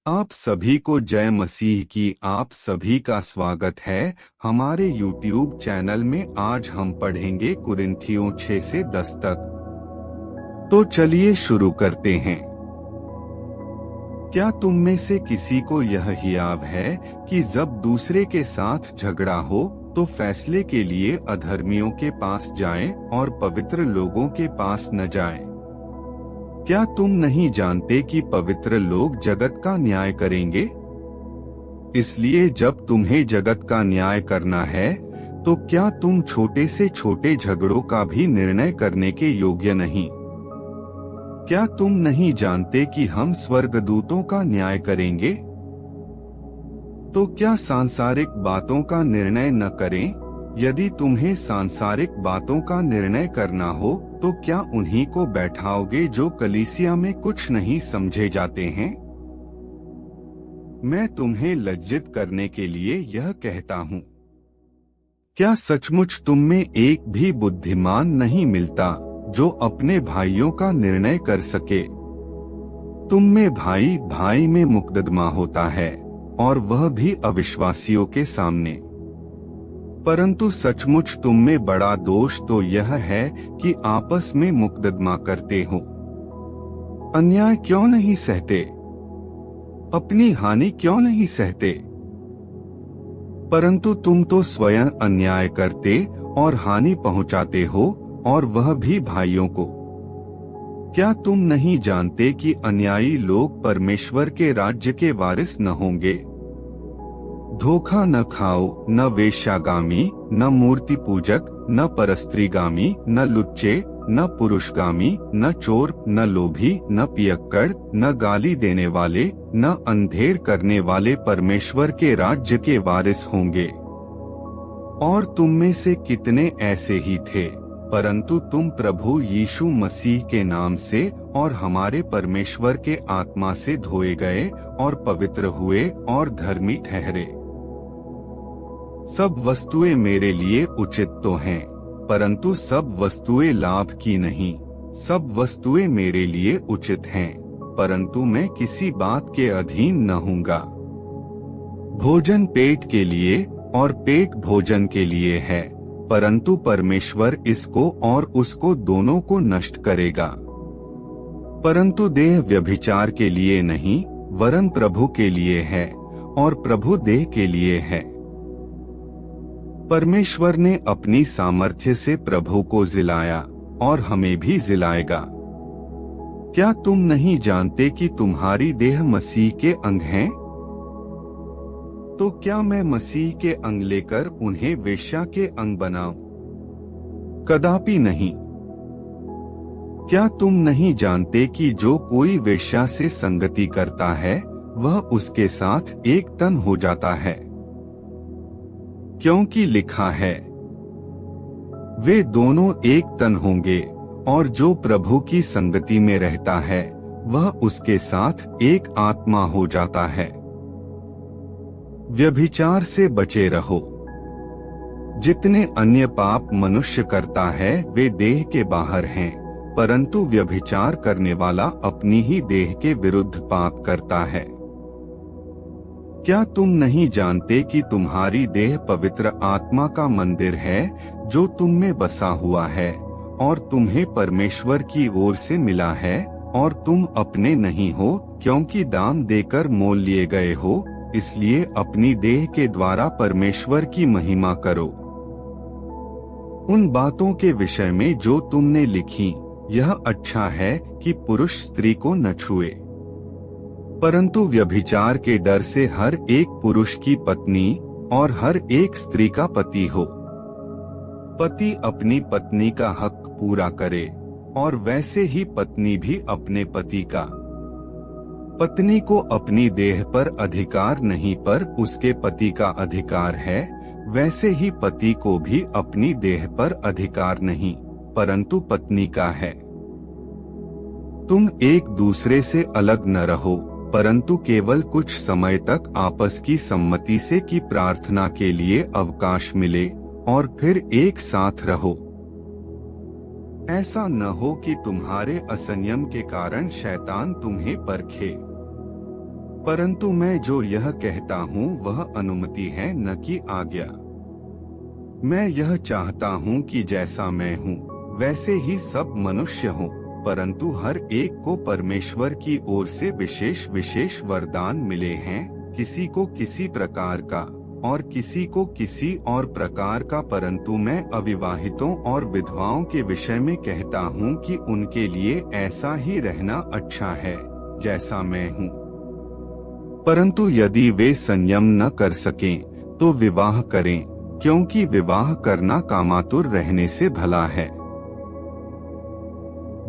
आप सभी को जय मसीह की। आप सभी का स्वागत है हमारे YouTube चैनल में। आज हम पढ़ेंगे कुरिन्थियों 6 से 10 तक। तो चलिए शुरू करते हैं। क्या तुम में से किसी को यह हियाव है कि जब दूसरे के साथ झगड़ा हो तो फैसले के लिए अधर्मियों के पास जाएं और पवित्र लोगों के पास न जाएं? क्या तुम नहीं जानते कि पवित्र लोग जगत का न्याय करेंगे? इसलिए जब तुम्हें जगत का न्याय करना है तो क्या तुम छोटे से छोटे झगड़ों का भी निर्णय करने के योग्य नहीं? क्या तुम नहीं जानते कि हम स्वर्गदूतों का न्याय करेंगे? तो क्या सांसारिक बातों का निर्णय न करें? यदि तुम्हें सांसारिक बातों का निर्णय करना हो तो क्या उन्हीं को बैठाओगे जो कलीसिया में कुछ नहीं समझे जाते हैं? मैं तुम्हें लज्जित करने के लिए यह कहता हूँ। क्या सचमुच तुम में एक भी बुद्धिमान नहीं मिलता जो अपने भाइयों का निर्णय कर सके? तुम में भाई भाई में मुकदमा होता है और वह भी अविश्वासियों के सामने। परंतु सचमुच तुम में बड़ा दोष तो यह है कि आपस में मुकदमा करते हो। अन्याय क्यों नहीं सहते? अपनी हानि क्यों नहीं सहते? परंतु तुम तो स्वयं अन्याय करते और हानि पहुंचाते हो, और वह भी भाइयों को। क्या तुम नहीं जानते कि अन्यायी लोग परमेश्वर के राज्य के वारिस न होंगे? धोखा न खाओ, न वेश्यागामी, न मूर्ति पूजक, न परस्त्रीगामी, न लुच्चे, न पुरुषगामी, न चोर, न लोभी, न पियक्कड़, न गाली देने वाले, न अंधेर करने वाले परमेश्वर के राज्य के वारिस होंगे। और तुम में से कितने ऐसे ही थे, परंतु तुम प्रभु यीशु मसीह के नाम से और हमारे परमेश्वर के आत्मा से धोए गए और पवित्र हुए और धर्मी ठहरे। सब वस्तुएं मेरे लिए उचित तो हैं, परंतु सब वस्तुएं लाभ की नहीं। सब वस्तुएं मेरे लिए उचित हैं, परंतु मैं किसी बात के अधीन न हूँगा। भोजन पेट के लिए और पेट भोजन के लिए है, परंतु परमेश्वर इसको और उसको दोनों को नष्ट करेगा। परंतु देह व्यभिचार के लिए नहीं, वरन प्रभु के लिए है, और प्रभु देह के लिए है। परमेश्वर ने अपनी सामर्थ्य से प्रभु को जिलाया और हमें भी जिलाएगा। क्या तुम नहीं जानते कि तुम्हारी देह मसीह के अंग हैं? तो क्या मैं मसीह के अंग लेकर उन्हें वेश्या के अंग बनाऊं? कदापि नहीं। क्या तुम नहीं जानते कि जो कोई वेश्या से संगति करता है वह उसके साथ एक तन हो जाता है? क्योंकि लिखा है, वे दोनों एक तन होंगे। और जो प्रभु की संगति में रहता है वह उसके साथ एक आत्मा हो जाता है। व्यभिचार से बचे रहो। जितने अन्य पाप मनुष्य करता है वे देह के बाहर हैं, परंतु व्यभिचार करने वाला अपनी ही देह के विरुद्ध पाप करता है। क्या तुम नहीं जानते कि तुम्हारी देह पवित्र आत्मा का मंदिर है जो तुम में बसा हुआ है और तुम्हें परमेश्वर की ओर से मिला है, और तुम अपने नहीं हो क्योंकि दाम देकर मोल लिए गए हो? इसलिए अपनी देह के द्वारा परमेश्वर की महिमा करो। उन बातों के विषय में जो तुमने लिखी, यह अच्छा है कि पुरुष स्त्री को न छुए। परंतु व्यभिचार के डर से हर एक पुरुष की पत्नी और हर एक स्त्री का पति हो। पति अपनी पत्नी का हक पूरा करे, और वैसे ही पत्नी भी अपने पति का। पत्नी को अपनी देह पर अधिकार नहीं, पर उसके पति का अधिकार है। वैसे ही पति को भी अपनी देह पर अधिकार नहीं, परंतु पत्नी का है। तुम एक दूसरे से अलग न रहो, परंतु केवल कुछ समय तक आपस की सम्मति से कि प्रार्थना के लिए अवकाश मिले, और फिर एक साथ रहो। ऐसा न हो कि तुम्हारे असंयम के कारण शैतान तुम्हें परखे। परंतु मैं जो यह कहता हूँ वह अनुमति है न कि आज्ञा। मैं यह चाहता हूँ कि जैसा मैं हूँ वैसे ही सब मनुष्य हों, परंतु हर एक को परमेश्वर की ओर से विशेष विशेष वरदान मिले हैं, किसी को किसी प्रकार का और किसी को किसी और प्रकार का। परंतु मैं अविवाहितों और विधवाओं के विषय में कहता हूँ कि उनके लिए ऐसा ही रहना अच्छा है जैसा मैं हूँ। परंतु यदि वे संयम न कर सकें तो विवाह करें, क्योंकि विवाह करना कामातुर रहने से भला है।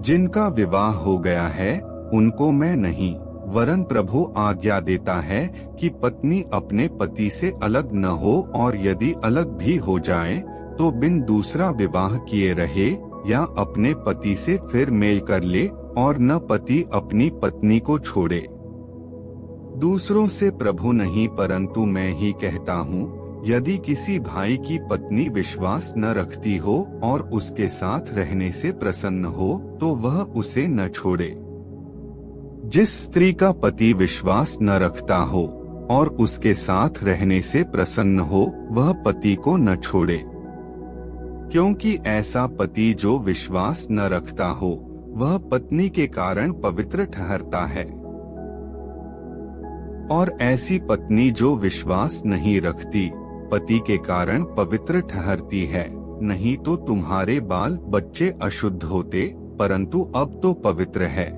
जिनका विवाह हो गया है उनको मैं नहीं, वरन प्रभु आज्ञा देता है कि पत्नी अपने पति से अलग न हो, और यदि अलग भी हो जाए तो बिन दूसरा विवाह किए रहे, या अपने पति से फिर मेल कर ले, और न पति अपनी पत्नी को छोड़े। दूसरों से प्रभु नहीं परंतु मैं ही कहता हूँ, यदि किसी भाई की पत्नी विश्वास न रखती हो और उसके साथ रहने से प्रसन्न हो तो वह उसे न छोड़े। जिस स्त्री का पति विश्वास न रखता हो और उसके साथ रहने से प्रसन्न हो वह पति को न छोड़े, क्योंकि ऐसा पति जो विश्वास न रखता हो वह पत्नी के कारण पवित्र ठहरता है, और ऐसी पत्नी जो विश्वास नहीं रखती पति के कारण पवित्र ठहरती है। नहीं तो तुम्हारे बाल बच्चे अशुद्ध होते, परंतु अब तो पवित्र है।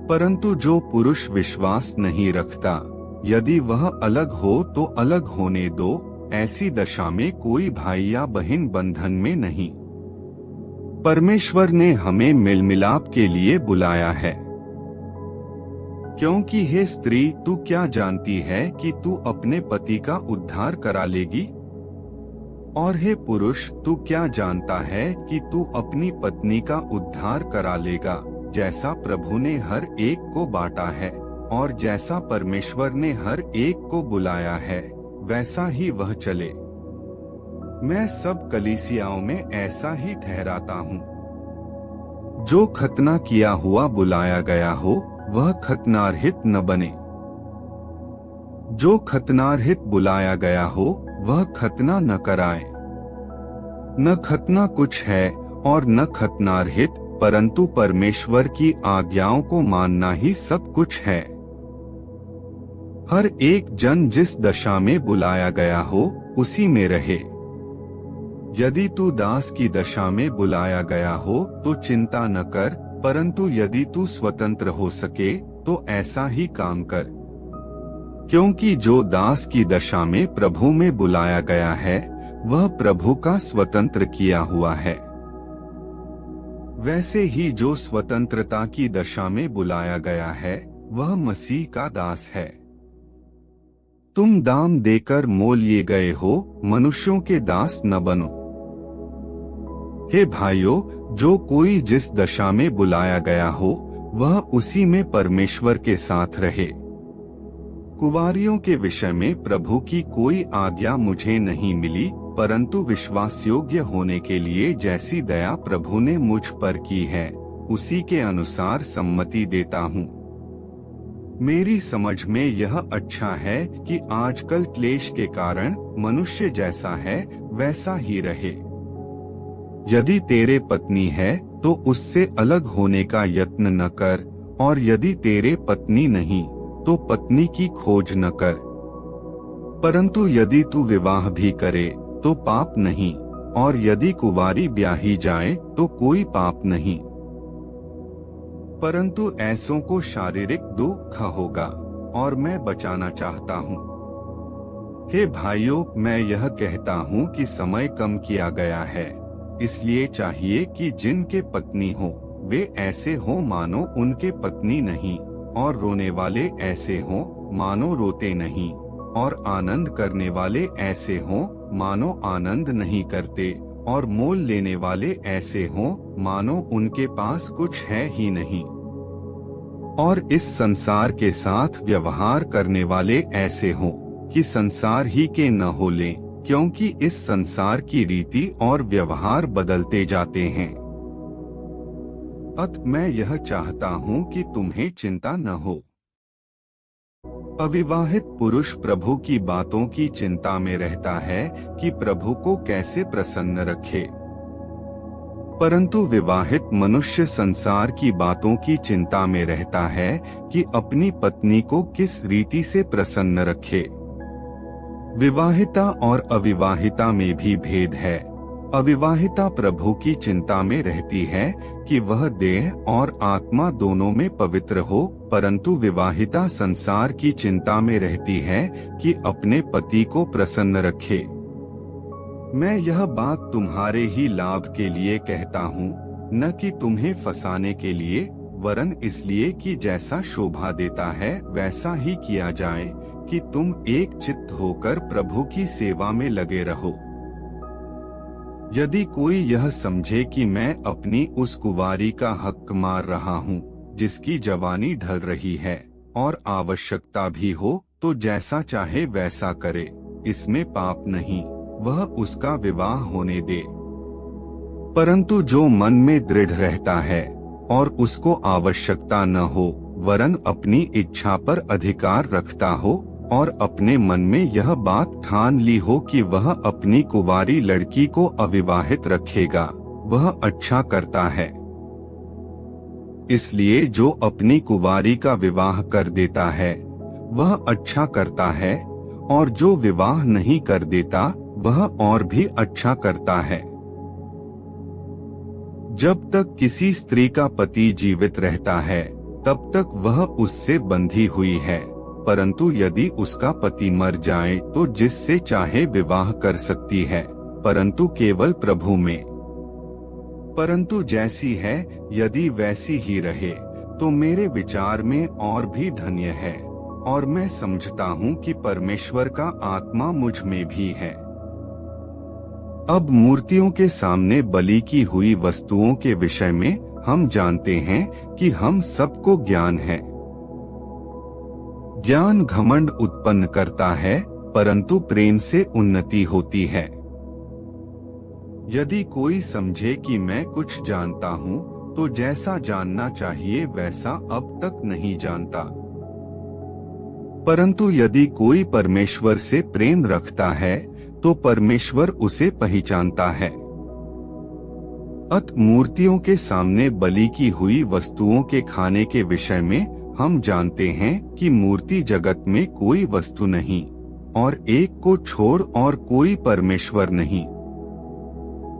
परंतु जो पुरुष विश्वास नहीं रखता, यदि वह अलग हो तो अलग होने दो, ऐसी दशा में कोई भाई या बहन बंधन में नहीं। परमेश्वर ने हमें मेल मिलाप के लिए बुलाया है। क्योंकि हे स्त्री, तू क्या जानती है कि तू अपने पति का उद्धार करा लेगी? और हे पुरुष, तू क्या जानता है कि तू अपनी पत्नी का उद्धार करा लेगा? जैसा प्रभु ने हर एक को बांटा है और जैसा परमेश्वर ने हर एक को बुलाया है वैसा ही वह चले। मैं सब कलीसियाओं में ऐसा ही ठहराता हूँ। जो खतना किया हुआ बुलाया गया हो वह खतनारहित न बने। जो खतनारहित बुलाया गया हो वह खतना न कराए। न खतना कुछ है और न खतनारहित, परंतु परमेश्वर की आज्ञाओं को मानना ही सब कुछ है। हर एक जन जिस दशा में बुलाया गया हो उसी में रहे। यदि तू दास की दशा में बुलाया गया हो तो चिंता न कर, परंतु यदि तू स्वतंत्र हो सके तो ऐसा ही काम कर, क्योंकि जो दास की दशा में प्रभु में बुलाया गया है वह प्रभु का स्वतंत्र किया हुआ है। वैसे ही जो स्वतंत्रता की दशा में बुलाया गया है वह मसीह का दास है। तुम दाम देकर मोल लिए गए हो, मनुष्यों के दास न बनो। हे भाइयों, जो कोई जिस दशा में बुलाया गया हो वह उसी में परमेश्वर के साथ रहे। कुंवारियों के विषय में प्रभु की कोई आज्ञा मुझे नहीं मिली, परंतु विश्वास योग्य होने के लिए जैसी दया प्रभु ने मुझ पर की है उसी के अनुसार सम्मति देता हूँ। मेरी समझ में यह अच्छा है कि आजकल क्लेश के कारण मनुष्य जैसा है वैसा ही रहे। यदि तेरे पत्नी है तो उससे अलग होने का यत्न न कर, और यदि तेरे पत्नी नहीं तो पत्नी की खोज न कर। परंतु यदि तू विवाह भी करे तो पाप नहीं, और यदि कुंवारी ब्याही जाए तो कोई पाप नहीं। परंतु ऐसों को शारीरिक दुख होगा और मैं बचाना चाहता हूँ। हे भाइयों, मैं यह कहता हूँ कि समय कम किया गया है, इसलिए चाहिए कि जिनके पत्नी हो वे ऐसे हो मानो उनके पत्नी नहीं, और रोने वाले ऐसे हो मानो रोते नहीं, और आनंद करने वाले ऐसे हो मानो आनंद नहीं करते, और मोल लेने वाले ऐसे हो मानो उनके पास कुछ है ही नहीं, और इस संसार के साथ व्यवहार करने वाले ऐसे हो कि संसार ही के न हो लें, क्योंकि इस संसार की रीति और व्यवहार बदलते जाते हैं। अतः मैं यह चाहता हूँ कि तुम्हें चिंता न हो। अविवाहित पुरुष प्रभु की बातों की चिंता में रहता है कि प्रभु को कैसे प्रसन्न रखे, परंतु विवाहित मनुष्य संसार की बातों की चिंता में रहता है कि अपनी पत्नी को किस रीति से प्रसन्न रखे। विवाहिता और अविवाहिता में भी भेद है। अविवाहिता प्रभु की चिंता में रहती है कि वह देह और आत्मा दोनों में पवित्र हो, परंतु विवाहिता संसार की चिंता में रहती है कि अपने पति को प्रसन्न रखे। मैं यह बात तुम्हारे ही लाभ के लिए कहता हूँ, न कि तुम्हें फंसाने के लिए, वरन इसलिए कि जैसा शोभा देता है वैसा ही किया जाए, कि तुम एक चित्त होकर प्रभु की सेवा में लगे रहो। यदि कोई यह समझे कि मैं अपनी उस कुंवारी का हक मार रहा हूँ जिसकी जवानी ढल रही है और आवश्यकता भी हो, तो जैसा चाहे वैसा करे, इसमें पाप नहीं, वह उसका विवाह होने दे। परंतु जो मन में दृढ़ रहता है और उसको आवश्यकता न हो, वरन अपनी इच्छा पर अधिकार रखता हो और अपने मन में यह बात ठान ली हो कि वह अपनी कुंवारी लड़की को अविवाहित रखेगा, वह अच्छा करता है। इसलिए जो अपनी कुंवारी का विवाह कर देता है वह अच्छा करता है, और जो विवाह नहीं कर देता वह और भी अच्छा करता है। जब तक किसी स्त्री का पति जीवित रहता है तब तक वह उससे बंधी हुई है, परंतु यदि उसका पति मर जाए तो जिससे चाहे विवाह कर सकती है, परंतु केवल प्रभु में। परंतु जैसी है यदि वैसी ही रहे तो मेरे विचार में और भी धन्य है, और मैं समझता हूँ कि परमेश्वर का आत्मा मुझ में भी है। अब मूर्तियों के सामने बलि की हुई वस्तुओं के विषय में हम जानते हैं कि हम सबको ज्ञान है। ज्ञान घमंड उत्पन्न करता है, परंतु प्रेम से उन्नति होती है। यदि कोई समझे कि मैं कुछ जानता हूँ, तो जैसा जानना चाहिए वैसा अब तक नहीं जानता। परंतु यदि कोई परमेश्वर से प्रेम रखता है तो परमेश्वर उसे पहचानता है। अत मूर्तियों के सामने बलि की हुई वस्तुओं के खाने के विषय में हम जानते हैं कि मूर्ति जगत में कोई वस्तु नहीं, और एक को छोड़ और कोई परमेश्वर नहीं।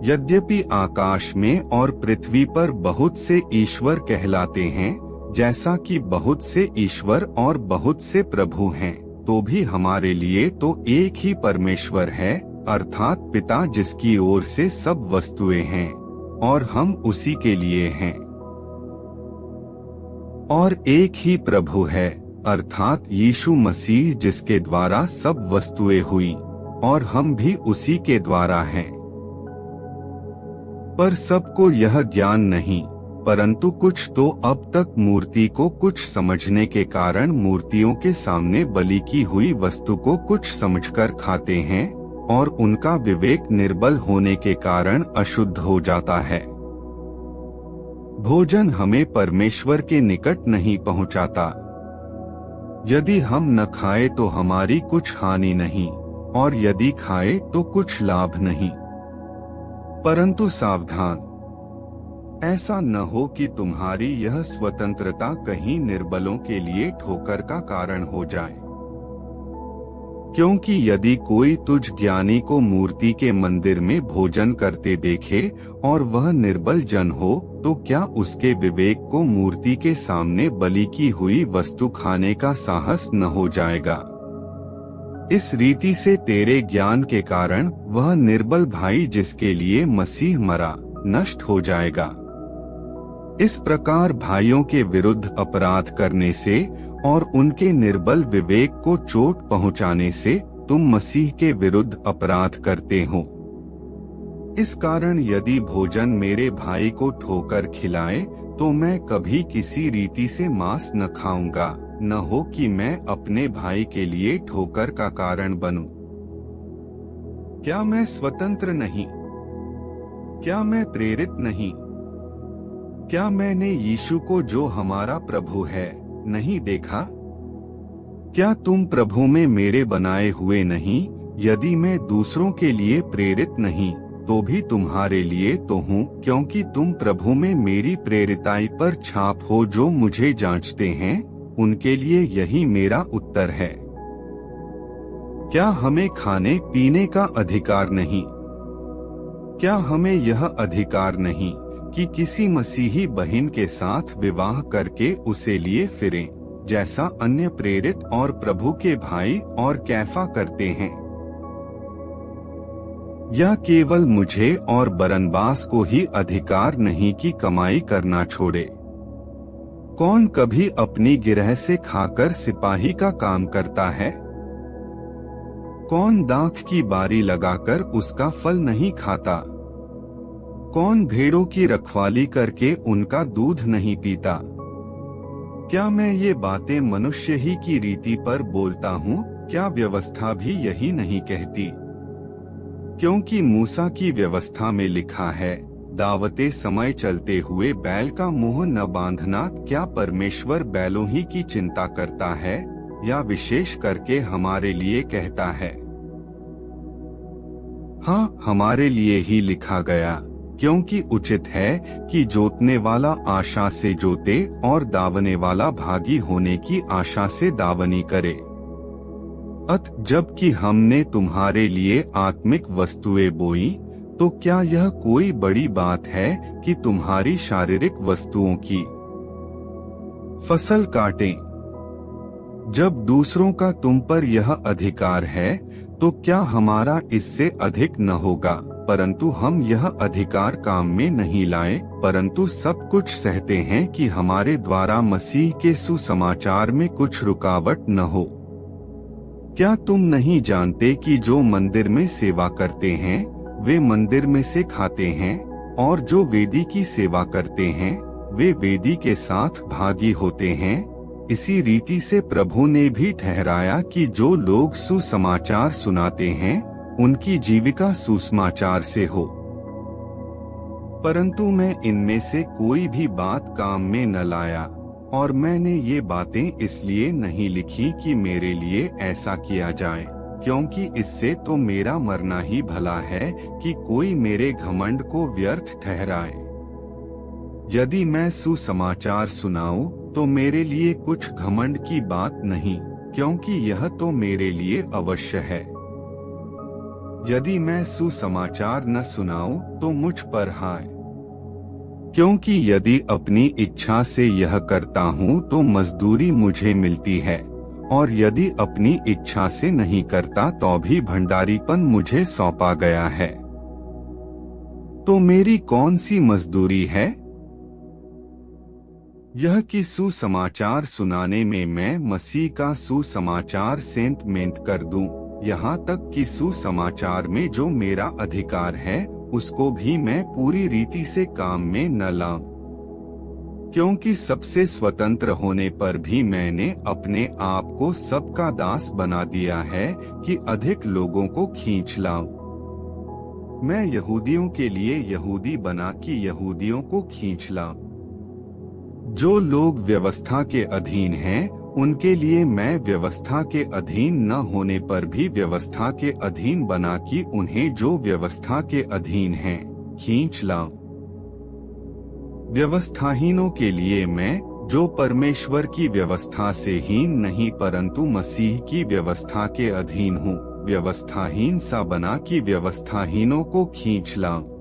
यद्यपि आकाश में और पृथ्वी पर बहुत से ईश्वर कहलाते हैं, जैसा कि बहुत से ईश्वर और बहुत से प्रभु हैं, तो भी हमारे लिए तो एक ही परमेश्वर है, अर्थात पिता, जिसकी ओर से सब वस्तुएं हैं और हम उसी के लिए हैं। और एक ही प्रभु है, अर्थात यीशु मसीह, जिसके द्वारा सब वस्तुएं हुई और हम भी उसी के द्वारा हैं। पर सबको यह ज्ञान नहीं, परंतु कुछ तो अब तक मूर्ति को कुछ समझने के कारण मूर्तियों के सामने बलि की हुई वस्तु को कुछ समझकर खाते हैं, और उनका विवेक निर्बल होने के कारण अशुद्ध हो जाता है। भोजन हमें परमेश्वर के निकट नहीं पहुंचाता। यदि हम न खाए तो हमारी कुछ हानि नहीं, और यदि खाए तो कुछ लाभ नहीं। परंतु सावधान, ऐसा न हो कि तुम्हारी यह स्वतंत्रता कहीं निर्बलों के लिए ठोकर का कारण हो जाए। क्योंकि यदि कोई तुझ ज्ञानी को मूर्ति के मंदिर में भोजन करते देखे और वह निर्बल जन हो, तो क्या उसके विवेक को मूर्ति के सामने बलि की हुई वस्तु खाने का साहस न हो जाएगा? इस रीति से तेरे ज्ञान के कारण वह निर्बल भाई जिसके लिए मसीह मरा नष्ट हो जाएगा। इस प्रकार भाइयों के विरुद्ध अपराध करने से और उनके निर्बल विवेक को चोट पहुंचाने से तुम मसीह के विरुद्ध अपराध करते हो। इस कारण यदि भोजन मेरे भाई को ठोकर खिलाए तो मैं कभी किसी रीति से मांस न खाऊंगा, न हो कि मैं अपने भाई के लिए ठोकर का कारण बनूं। क्या मैं स्वतंत्र नहीं? क्या मैं प्रेरित नहीं? क्या मैंने यीशु को, जो हमारा प्रभु है, नहीं देखा? क्या तुम प्रभु में मेरे बनाए हुए नहीं? यदि मैं दूसरों के लिए प्रेरित नहीं तो भी तुम्हारे लिए तो हूँ, क्योंकि तुम प्रभु में मेरी प्रेरिताई पर छाप हो। जो मुझे जांचते हैं उनके लिए यही मेरा उत्तर है। क्या हमें खाने पीने का अधिकार नहीं? क्या हमें यह अधिकार नहीं कि किसी मसीही बहन के साथ विवाह करके उसे लिए फिरें, जैसा अन्य प्रेरित और प्रभु के भाई और कैफा करते हैं? यह केवल मुझे और बरनबास को ही अधिकार नहीं कि कमाई करना छोड़े। कौन कभी अपनी गिरह से खाकर सिपाही का काम करता है? कौन दाख की बारी लगाकर उसका फल नहीं खाता? कौन भेड़ों की रखवाली करके उनका दूध नहीं पीता? क्या मैं ये बातें मनुष्य ही की रीति पर बोलता हूँ? क्या व्यवस्था भी यही नहीं कहती? क्योंकि मूसा की व्यवस्था में लिखा है, दावते समय चलते हुए बैल का मुंह न बांधना। क्या परमेश्वर बैलों ही की चिंता करता है या विशेष करके हमारे लिए कहता है? हाँ, हमारे लिए ही लिखा गया, क्योंकि उचित है कि जोतने वाला आशा से जोते और दावने वाला भागी होने की आशा से दावनी करे। जबकि हमने तुम्हारे लिए आत्मिक वस्तुएं बोई, तो क्या यह कोई बड़ी बात है कि तुम्हारी शारीरिक वस्तुओं की फसल काटें? जब दूसरों का तुम पर यह अधिकार है, तो क्या हमारा इससे अधिक न होगा? परंतु हम यह अधिकार काम में नहीं लाए, परंतु सब कुछ सहते हैं कि हमारे द्वारा मसीह के सुसमाचार में कुछ रुकावट न हो। क्या तुम नहीं जानते कि जो मंदिर में सेवा करते हैं वे मंदिर में से खाते हैं, और जो वेदी की सेवा करते हैं वे वेदी के साथ भागी होते हैं? इसी रीति से प्रभु ने भी ठहराया कि जो लोग सुसमाचार सुनाते हैं उनकी जीविका सुसमाचार से हो। परंतु मैं इनमें से कोई भी बात काम में न लाया, और मैंने ये बातें इसलिए नहीं लिखी कि मेरे लिए ऐसा किया जाए, क्योंकि इससे तो मेरा मरना ही भला है कि कोई मेरे घमंड को व्यर्थ ठहराए। यदि मैं सुसमाचार सुनाऊं तो मेरे लिए कुछ घमंड की बात नहीं, क्योंकि यह तो मेरे लिए अवश्य है। यदि मैं सुसमाचार न सुनाऊं तो मुझ पर हाय, क्योंकि यदि अपनी इच्छा से यह करता हूं तो मजदूरी मुझे मिलती है, और यदि अपनी इच्छा से नहीं करता तो भी भंडारीपन मुझे सौंपा गया है। तो मेरी कौन सी मजदूरी है? यह कि सुसमाचार सुनाने में मैं मसीह का सुसमाचार सेंटमेंट कर दूं, यहाँ तक कि सुसमाचार में जो मेरा अधिकार है उसको भी मैं पूरी रीति से काम में न लाऊं, क्योंकि सबसे स्वतंत्र होने पर भी मैंने अपने आप को सबका दास बना दिया है कि अधिक लोगों को खींच लाऊं। मैं यहूदियों के लिए यहूदी बना कि यहूदियों को खींच लाऊं। जो लोग व्यवस्था के अधीन हैं उनके लिए मैं व्यवस्था के अधीन न होने पर भी व्यवस्था के अधीन बना कि उन्हें जो व्यवस्था के अधीन हैं खींच लाऊं। व्यवस्थाहीनों के लिए मैं, जो परमेश्वर की व्यवस्था से हीन नहीं परंतु मसीह की व्यवस्था के अधीन हूँ, व्यवस्थाहीन सा बना कि व्यवस्थाहीनों को खींच लाऊं।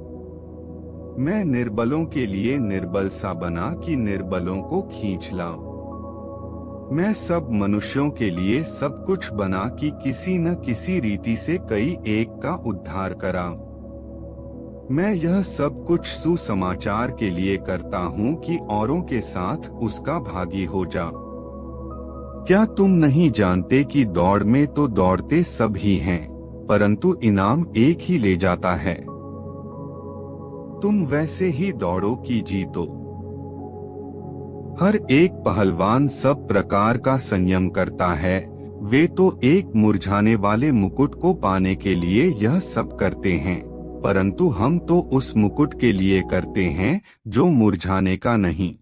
मैं निर्बलों के लिए निर्बल सा बना कि निर्बलों को खींच लाऊं। मैं सब मनुष्यों के लिए सब कुछ बना कि किसी न किसी रीति से कई एक का उद्धार कराऊं। मैं यह सब कुछ सुसमाचार के लिए करता हूँ कि औरों के साथ उसका भागी हो जाऊं। क्या तुम नहीं जानते कि दौड़ में तो दौड़ते सब ही हैं, परंतु इनाम एक ही ले जाता है? तुम वैसे ही दौड़ो कि जीतो। हर एक पहलवान सब प्रकार का संयम करता है, वे तो एक मुरझाने वाले मुकुट को पाने के लिए यह सब करते हैं, परंतु हम तो उस मुकुट के लिए करते हैं जो मुरझाने का नहीं।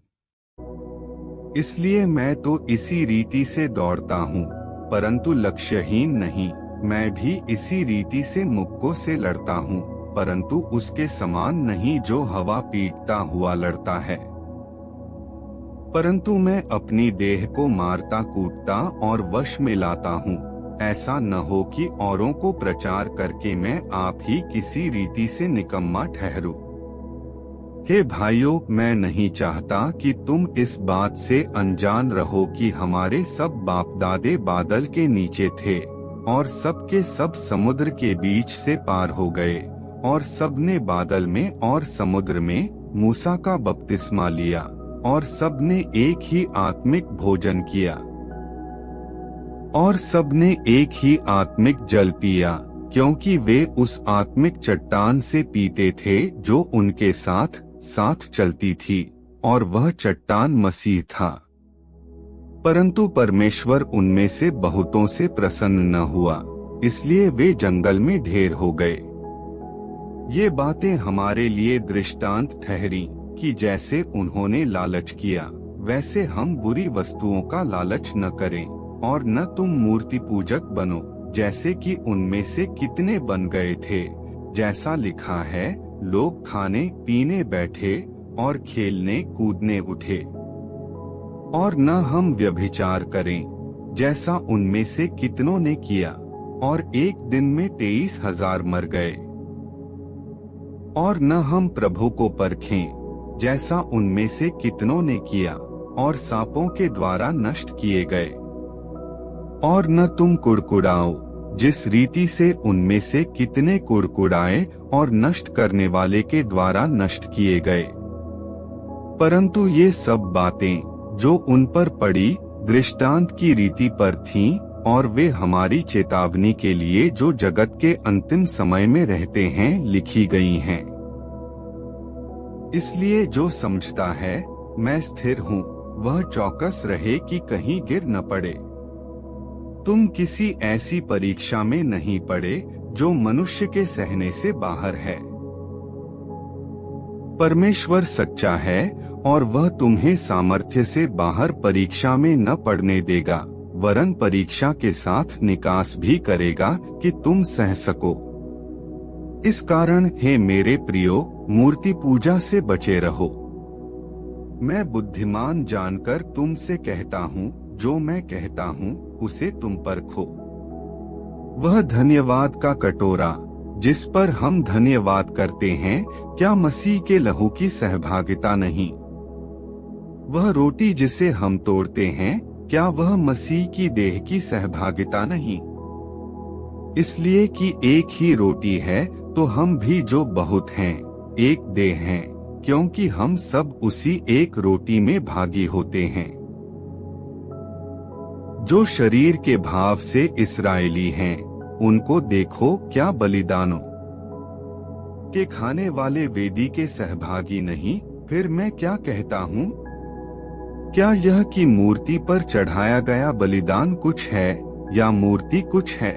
इसलिए मैं तो इसी रीति से दौड़ता हूँ, परंतु लक्ष्यहीन नहीं। मैं भी इसी रीति से मुक्को से लड़ता हूँ, परंतु उसके समान नहीं जो हवा पीटता हुआ लड़ता है। परंतु मैं अपनी देह को मारता कूटता और वश में लाता हूँ, ऐसा न हो कि औरों को प्रचार करके मैं आप ही किसी रीति से निकम्मा ठहरूं। हे भाइयों, मैं नहीं चाहता कि तुम इस बात से अनजान रहो कि हमारे सब बाप दादे बादल के नीचे थे और सब के सब समुद्र के बीच से पार हो गए, और सबने बादल में और समुद्र में मूसा का बपतिस्मा लिया, और सबने एक ही आत्मिक भोजन किया, और सबने एक ही आत्मिक जल पिया, क्योंकि वे उस आत्मिक चट्टान से पीते थे जो उनके साथ साथ चलती थी, और वह चट्टान मसीह था। परंतु परमेश्वर उनमें से बहुतों से प्रसन्न न हुआ, इसलिए वे जंगल में ढेर हो गए। ये बातें हमारे लिए दृष्टांत ठहरी कि जैसे उन्होंने लालच किया, वैसे हम बुरी वस्तुओं का लालच न करें, और न तुम मूर्ति पूजक बनो, जैसे कि उनमें से कितने बन गए थे। जैसा लिखा है, लोग खाने पीने बैठे और खेलने कूदने उठे। और न हम व्यभिचार करें, जैसा उनमें से कितनों ने किया, और एक दिन में 23,000 मर गए। और न हम प्रभु को परखें, जैसा उनमें से कितनों ने किया, और सांपों के द्वारा नष्ट किए गए। और न तुम कुड़कुड़ाओ, जिस रीति से उनमें से कितने कुड़कुड़ाए और नष्ट करने वाले के द्वारा नष्ट किए गए। परंतु ये सब बातें जो उन पर पड़ी दृष्टांत की रीति पर थीं, और वे हमारी चेतावनी के लिए जो जगत के अंतिम समय में रहते हैं लिखी गई हैं। इसलिए जो समझता है मैं स्थिर हूँ, वह चौकस रहे कि कहीं गिर न पड़े। तुम किसी ऐसी परीक्षा में नहीं पड़े जो मनुष्य के सहने से बाहर है। परमेश्वर सच्चा है, और वह तुम्हें सामर्थ्य से बाहर परीक्षा में न पड़ने देगा, वरन परीक्षा के साथ निकास भी करेगा कि तुम सह सको। इस कारण हे मेरे प्रियो, मूर्ति पूजा से बचे रहो। मैं बुद्धिमान जानकर तुमसे कहता हूँ, जो मैं कहता हूँ उसे तुम परखो। वह धन्यवाद का कटोरा जिस पर हम धन्यवाद करते हैं, क्या मसीह के लहू की सहभागिता नहीं? वह रोटी जिसे हम तोड़ते हैं, क्या वह मसीह की देह की सहभागिता नहीं? इसलिए कि एक ही रोटी है, तो हम भी जो बहुत हैं, एक देह हैं, क्योंकि हम सब उसी एक रोटी में भागी होते हैं। जो शरीर के भाव से इस्राएली हैं, उनको देखो क्या बलिदानों के खाने वाले वेदी के सहभागी नहीं। फिर मैं क्या कहता हूँ? क्या यह कि मूर्ति पर चढ़ाया गया बलिदान कुछ है या मूर्ति कुछ है?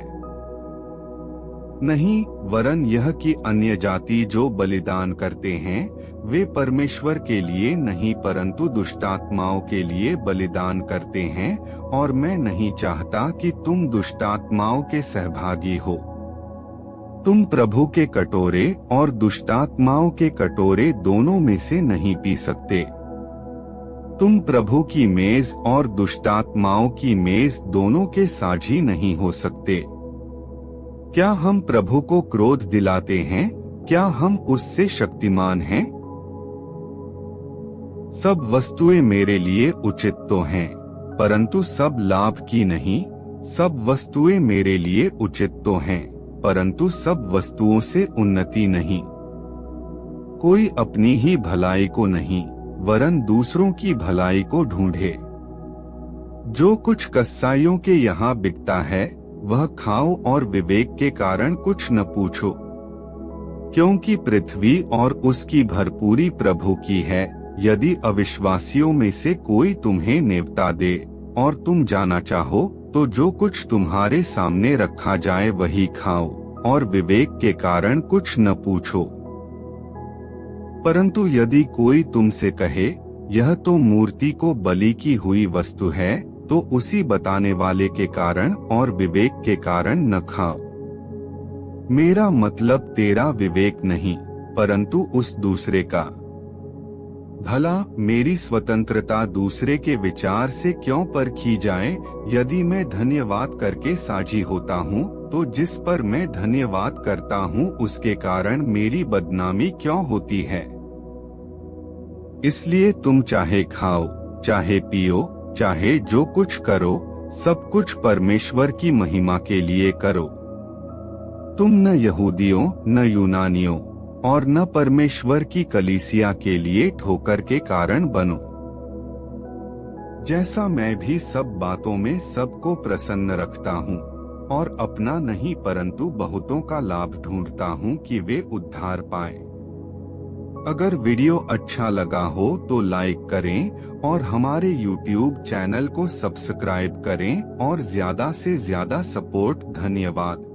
नहीं, वरन यह कि अन्य जाति जो बलिदान करते हैं, वे परमेश्वर के लिए नहीं परंतु दुष्टात्माओं के लिए बलिदान करते हैं, और मैं नहीं चाहता कि तुम दुष्टात्माओं के सहभागी हो। तुम प्रभु के कटोरे और दुष्टात्माओं के कटोरे दोनों में से नहीं पी सकते। तुम प्रभु की मेज और दुष्टात्माओं की मेज दोनों के साझी नहीं हो सकते। क्या हम प्रभु को क्रोध दिलाते हैं? क्या हम उससे शक्तिमान हैं? सब वस्तुएं मेरे लिए उचित तो हैं, परंतु सब लाभ की नहीं। सब वस्तुएं मेरे लिए उचित तो हैं, परंतु सब वस्तुओं से उन्नति नहीं। कोई अपनी ही भलाई को नहीं, वरन दूसरों की भलाई को ढूंढे। जो कुछ कसाईयों के यहाँ बिकता है, वह खाओ और विवेक के कारण कुछ न पूछो, क्योंकि पृथ्वी और उसकी भरपूरी प्रभु की है। यदि अविश्वासियों में से कोई तुम्हें नेवता दे और तुम जाना चाहो, तो जो कुछ तुम्हारे सामने रखा जाए वही खाओ, और विवेक के कारण कुछ न पूछो। परंतु यदि कोई तुमसे कहे, यह तो मूर्ति को बलि की हुई वस्तु है, तो उसी बताने वाले के कारण और विवेक के कारण न खाओ। मेरा मतलब तेरा विवेक नहीं, परंतु उस दूसरे का। भला मेरी स्वतंत्रता दूसरे के विचार से क्यों परखी जाए? यदि मैं धन्यवाद करके साझी होता हूँ, तो जिस पर मैं धन्यवाद करता हूँ उसके कारण मेरी बदनामी क्यों होती है? इसलिए तुम चाहे खाओ, चाहे पियो, चाहे जो कुछ करो, सब कुछ परमेश्वर की महिमा के लिए करो। तुम न यहूदियों, न यूनानियों और न परमेश्वर की कलीसिया के लिए ठोकर के कारण बनो। जैसा मैं भी सब बातों में सबको प्रसन्न रखता हूँ और अपना नहीं परंतु बहुतों का लाभ ढूंढता हूँ कि वे उद्धार पाएं। अगर वीडियो अच्छा लगा हो तो लाइक करें और हमारे YouTube चैनल को सब्सक्राइब करें और ज्यादा से ज्यादा सपोर्ट। धन्यवाद।